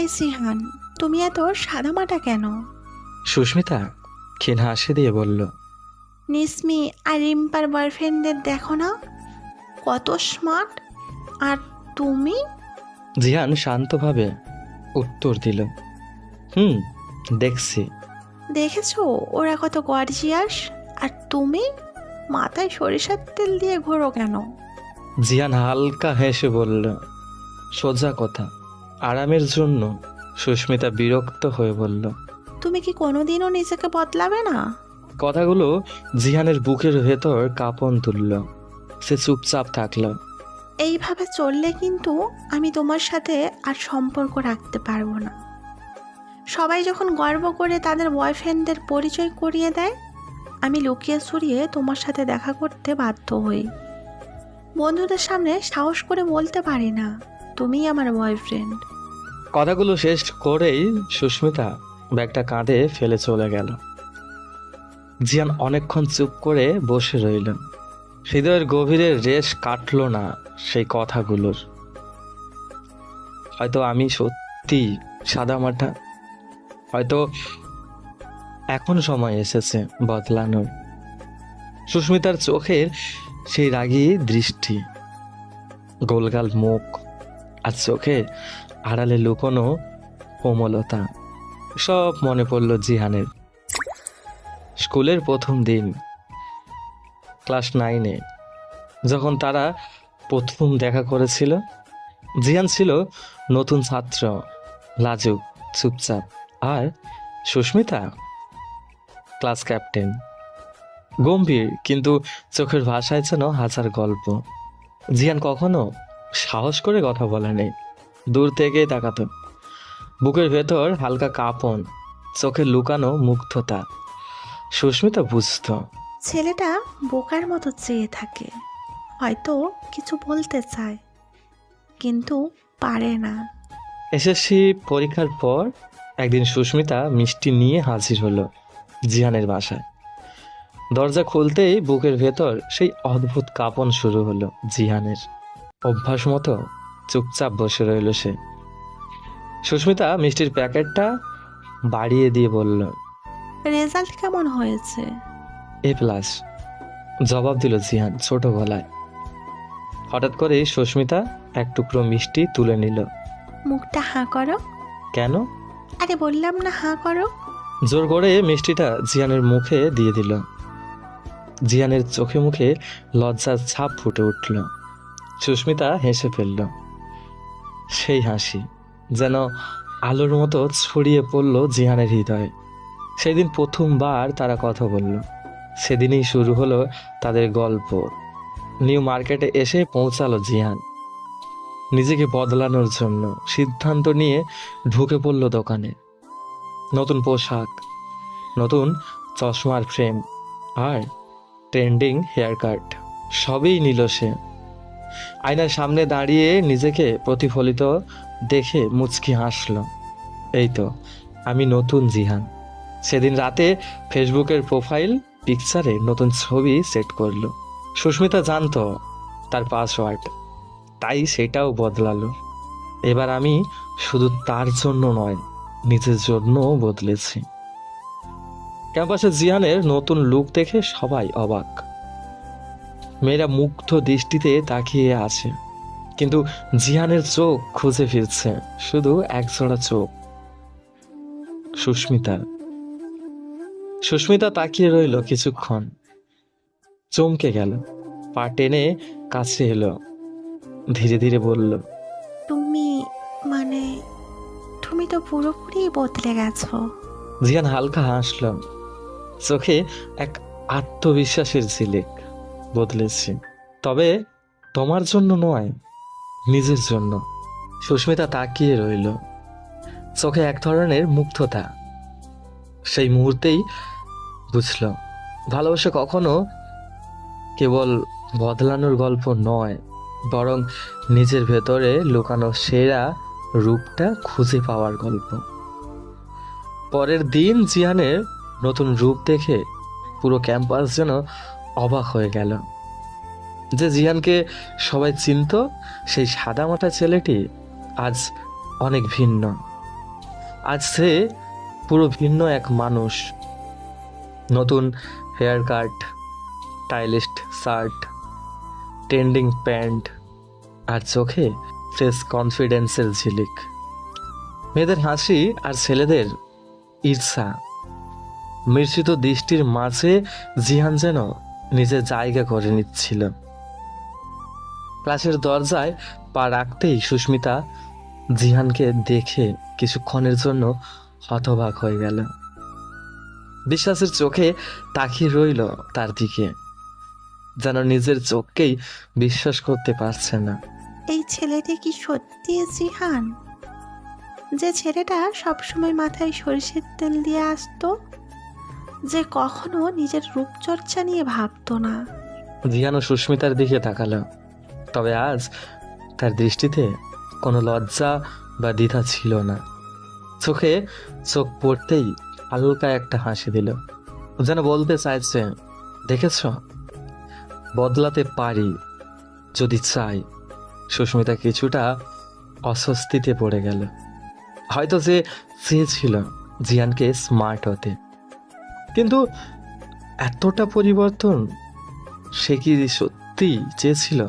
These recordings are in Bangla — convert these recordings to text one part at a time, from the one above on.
এই সিহান, তুমি এত সাদামাটা কেন? সুস্মিতা ক্ষীণ হাসি দিয়ে বলল, নিসমি আর রিম্পার বয়ফ্রেন্ডদের দেখো না, কত স্মার্ট। আর তুমি? জিহান শান্তভাবে উত্তর দিল, দেখছি। দেখেছো ওরা কত গর্জিয়াস, আর তুমি মাথায় সরিষার তেল দিয়ে ঘোরো কেন? জিহান হালকা হেসে বলল, সোজা কথা, আরামের জন্য। সুস্মিতা বিরক্ত হয়ে বলল, তুমি কি কোনোদিনও নিজেকে বদলাবে না? কথাগুলো জিহানের বুকের ভেতর কাঁপন তুলল। সে চুপচাপ থাকল। এইভাবে চললে কিন্তু আমি তোমার সাথে আর সম্পর্ক রাখতে পারবো না। সবাই যখন গর্ব করে তাদের বয়ফ্রেন্ডদের পরিচয় করিয়ে দেয়, আমি লুকিয়ে ছড়িয়ে তোমার সাথে দেখা করতে বাধ্য হই। বন্ধুদের সামনে সাহস করে বলতে পারি না তুমিই আমার বয়ফ্রেন্ড। কথাগুলো শেষ করেই সুস্মিতা ব্যাগটা কাঁধে ফেলে চলে গেল। জিয়ান অনেকক্ষণ চুপ করে বসে রইল। হৃদয়ের গভীরে রেশ কাটল না সেই কথাগুলোর। হয়তো আমি সত্যি সাদামাটা, হয়তো এখন সময় এসেছে বদলানোর। সুস্মিতার চোখের সেই রাগী দৃষ্টি, গোলগাল মুখ, আর চোখে আড়ালে লুকোনো কোমলতা, সব মনে পড়ল জিহানের। স্কুলের প্রথম দিন, ক্লাস 9-এ, যখন তারা প্রথম দেখা করেছিল। জিহান ছিল নতুন ছাত্র, লাজুক, চুপচাপ, আর সুস্মিতা ক্লাস ক্যাপ্টেন, গম্ভীর, কিন্তু চোখের ভাষায় যেন হাজার গল্প। জিহান কখনো সাহস করে কথা বলেনি, দূর থেকেই তাকাতো। বুকের ভেতর হালকা কাঁপন, চোখে লুকানো মুগ্ধতা। সুস্মিতা বুঝত ছেলেটা বোকার মতো চেয়ে থাকে, হয়তো কিছু বলতে চায় কিন্তু পারে না। এসএসসি পরীক্ষার পর একদিন সুস্মিতা মিষ্টি নিয়ে হাজির হলো জিহানের বাসায়। দরজা খুলতেই বুকের ভেতর সেই অদ্ভুত কাঁপন শুরু হলো জিহানের। অভ্যাস মতো চুপচাপ বসে রইল সে। সুস্মিতা মিষ্টির প্যাকেটটা বাড়িয়ে দিয়ে বলল, রেজাল্ট কেমন হয়েছে? A+, জবাব দিল জিহান ছোট গলায়। হঠাৎ করে সুস্মিতা এক টুকরো মিষ্টি তুলে নিল। মুখটা হাঁ করো। কেন? আরে বললাম না হাঁ করো। জোর করে মিষ্টিটা জিহানের মুখে দিয়ে দিল। জিহানের চোখে মুখে লজ্জার ছাপ ফুটে উঠল। সুস্মিতা হেসে ফেলল। সেই হাসি যেন আলোর মতো ছড়িয়ে পড়ল জিহানের হৃদয়ে। সেদিন প্রথমবার তারা কথা বলল। সেদিনই শুরু হলো তাদের গল্প। নিউ মার্কেটে এসে পৌঁছালো জিহান। নিজেকে বদলানোর জন্য সিদ্ধান্ত নিয়ে ঢুকে পড়ল দোকানে। নতুন পোশাক, নতুন চশমার ফ্রেম, আর ট্রেন্ডিং হেয়ার কাট, সবই নিল সে। আয়নার সামনে দাঁড়িয়ে নিজেকে প্রতিফলিত দেখে মুচকি হাসল। এই তো আমি নতুন জিহান। সেদিন রাতে ফেসবুকের প্রোফাইল পিকচারে নতুন ছবি সেট করলো। সুস্মিতা জানতো তার পাসওয়ার্ড, তাই সেটাও বদলালো। এবার আমি শুধু তার জন্য নয়, নিজের জন্য বদলেছি। ক্যাম্পাসে জিহানের নতুন লুক দেখে সবাই অবাক। মেয়েরা মুগ্ধ দৃষ্টিতে তাকিয়ে আছে, কিন্তু জিহানের চোখ খুঁজে ফিরছে শুধু একজোড়া চোখ, সুস্মিতা। সুস্মিতা তাকিয়ে রইল কিছুক্ষণ, চমকে গেল, পা টেনে কাছে এলো, ধীরে ধীরে বলল, তুমি মানে তুমি তো পুরোপুরি বদলে গেছো। জিহান হালকা হাসল, চোখে এক আত্মবিশ্বাসের ঝিলিক। বদলেছি, তবে তোমার জন্য নয়, নিজের জন্য। সুস্মিতা তাকিয়ে রইল, চোখে এক ধরনের মুগ্ধতা। সেই মুহূর্তেই বুঝল, ভালোবাসা কখনো কেবল বদলানোর গল্প নয়, বরং নিজের ভেতরে লুকানো সেরা রূপটা খুঁজে পাওয়ার গল্প। পরের দিন জিহানের নতুন রূপ দেখে পুরো ক্যাম্পাস যেন অবাক হয়ে গেল। যে জিহানকে সবাই চিনত, সেই সাদামাটা ছেলেটি আজ অনেক ভিন্ন। আজ সে পুরো ভিন্ন এক মানুষ। নতুন haircut, stylish shirt, trending pant, আর চোখে ফ্রেশ কনফিডেন্সের ঝিলিক। মেয়েদের হাসি আর ছেলেদের ঈর্ষা মিশ্রিত দৃষ্টির মাঝে জিহান যেন নিজের জায়গা করে নিচ্ছিল। ক্লাসের দরজায় পা রাখতেই সুস্মিতা জিহানকে দেখে কিছুক্ষণের জন্য হতবাক হয়ে গেল। বিশ্বাসের চোখে তাকিয়ে রইল তার দিকে, যেন নিজের চোখকেই বিশ্বাস করতে পারছে না। এই ছেলেটি কি সত্যি জিহান, যে ছেলেটা সবসময় মাথায় সরিষার তেল দিয়ে আসতো, যে কখনো নিজের রূপচর্চা নিয়ে ভাবতো না? জিহানও সুস্মিতার দিকে তাকালো, তবে আজ তার দৃষ্টিতে কোনো লজ্জা বা দ্বিধা ছিল না। চোখে চোখ পড়তেই হালকা একটা হাসি দিল, যেন বলতে চাইছে, দেখেছ, বদলাতে পারি যদি চাই। সুস্মিতা কিছুটা অস্বস্তিতে পড়ে গেল। হয়তো সে চেয়েছিল জিয়ানকে স্মার্ট হতে, কিন্তু এতটা পরিবর্তন সে কি সত্যি চেয়েছিল?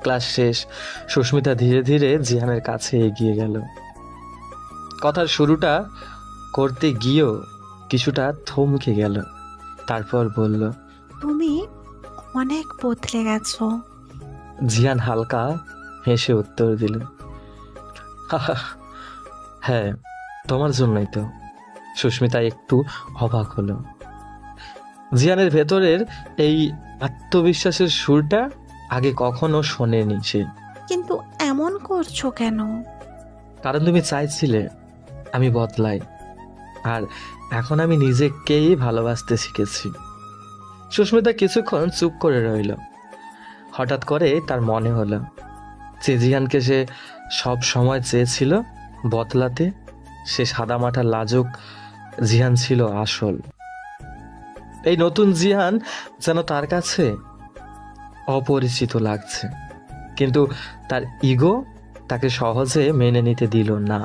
ক্লাস শেষ, সুস্মিতা ধীরে ধীরে জিহানের কাছে এগিয়ে গেল। কথার শুরুটা করতে গিয়েও কিছুটা থমকে গেল, তারপর বলল, তুমি অনেক বদলে গেছো। জিহান হালকা হেসে উত্তর দিল, হ্যাঁ, তোমার জন্যই তো। সুস্মিতা একটু অবাক হলো। জিহানের ভেতরের এই আত্মবিশ্বাসের সুরটা আগে কখনো শোনেনি সে। কিন্তু এমন করছো কেন? কারণ তুমি চাইছিলে আমি বদলাই, আর এখন আমি নিজেকেই ভালোবাসতে শিখেছি। সুস্মিতা কিছুক্ষণ চুপ করে রইল। হঠাৎ করে তার মনে হলো যে জিহানকে সে সব সময় চেয়েছিল বদলাতে, সে সাদামাটা লাজুক জিহান ছিল আসল। এই নতুন জিহান যেন তার কাছে অপরিচিত লাগছে, কিন্তু তার ইগো তাকে সহজে মেনে নিতে দিল না।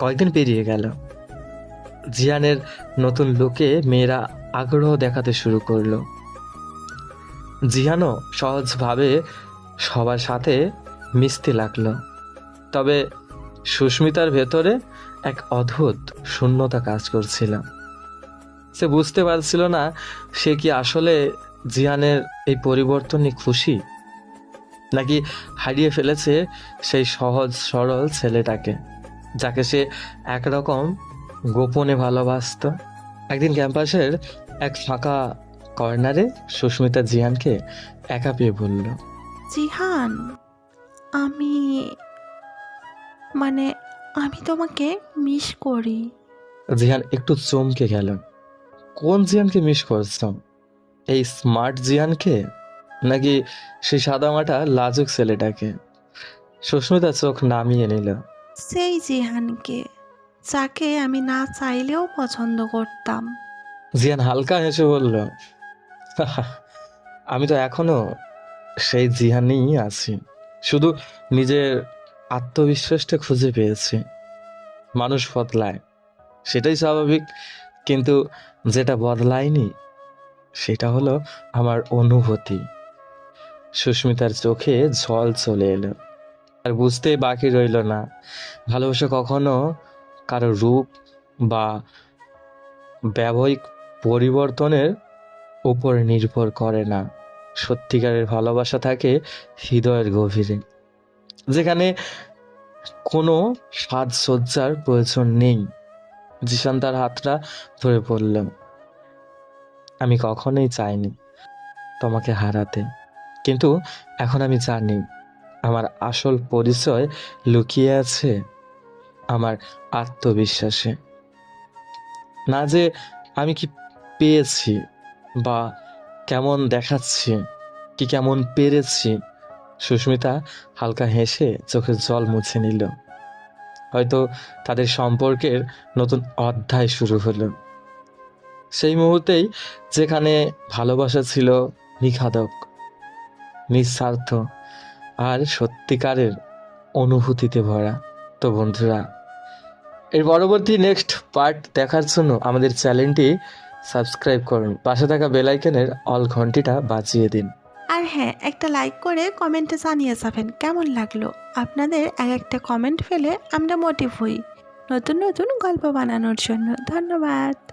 কয়েকদিন পেরিয়ে গেল। জিহানের নতুন লুকে মেয়েরা আগ্রহ দেখাতে শুরু করলো। জিহানও সহজভাবে সবার সাথে মিশতে লাগলো। তবে সুস্মিতার ভেতরে এক অদ্ভুত শূন্যতা কাজ করছিল। সে বুঝতে পারছিল না সে কি আসলে জিহানের এই পরিবর্তনে খুশি, নাকি হারিয়ে ফেলেছে সেই সহজ সরল ছেলেটাকে যাকে সে একরকম গোপনে ভালোবাসতো। একদিন ক্যাম্পাসের এক ফাঁকা কর্নারে সুস্মিতা জিহানকে একা পেয়ে বলল, জিহান, আমি মানে আমি তোমাকে মিস করি। জিহান একটু চমকে গেল। কোন জিহানকে মিস করছ? এই স্মার্ট জিহানকে, নাকি সেই সাদামাটা লাজুক ছেলেটাকে? সুস্মিতা চোখ নামিয়ে নিল। সেই জিহানকে, যাকে আমি না চাইলেও পছন্দ করতাম। জিহান হালকা হেসে বলল, আমি তো এখনো সেই জিহানই আছি, শুধু নিজের আত্মবিশ্বাসটা খুঁজে পেয়েছি। মানুষ বদলায়, সেটাই স্বাভাবিক, কিন্তু যেটা বদলায়নি সেটা হলো আমার অনুভূতি। সুস্মিতার চোখে জল চলে এলো, আর বুঝতে বাকি রইল না, ভালোবাসা কখনো কারো রূপ বা ব্যবহারিক পরিবর্তনের উপর নির্ভর করে না। সত্যিকারের ভালোবাসা থাকে হৃদয়ের গভীরে, যেখানে কোনো সাজসজ্জার প্রয়োজন নেই। জিশান তার হাতটা ধরে বলল, আমি কখনোই চাইনি তোমাকে হারাতে, কিন্তু এখন আমি জানি আমার আসল পরিচয় লুকিয়ে আছে আমার আত্মবিশ্বাসে। না যে আমি কি পেয়েছি বা কেমন দেখাচ্ছি, কি কেমন পেরেছি। সুস্মিতা হালকা হেসে চোখের জল মুছে নিল। হয়তো তাদের সম্পর্কের নতুন অধ্যায় শুরু হলো সেই মুহূর্তেই, যেখানে ভালোবাসা ছিল নিখাদক, নিঃস্বার্থ আর সত্যিকারের অনুভূতিতে ভরা। তো বন্ধুরা, এর পরবর্তী নেক্সট পার্ট দেখার জন্য আমাদের চ্যানেলটি সাবস্ক্রাইব করুন, পাশে থাকা বেল আইকনের অল ঘন্টিটা বাজিয়ে দিন। আর হ্যাঁ, একটা লাইক করে কমেন্টে জানিয়ে যাবেন কেমন লাগলো। আপনাদের একটা কমেন্ট ফেলে আমরা মোটিভ হই নতুন নতুন গল্প বানানোর জন্য। ধন্যবাদ।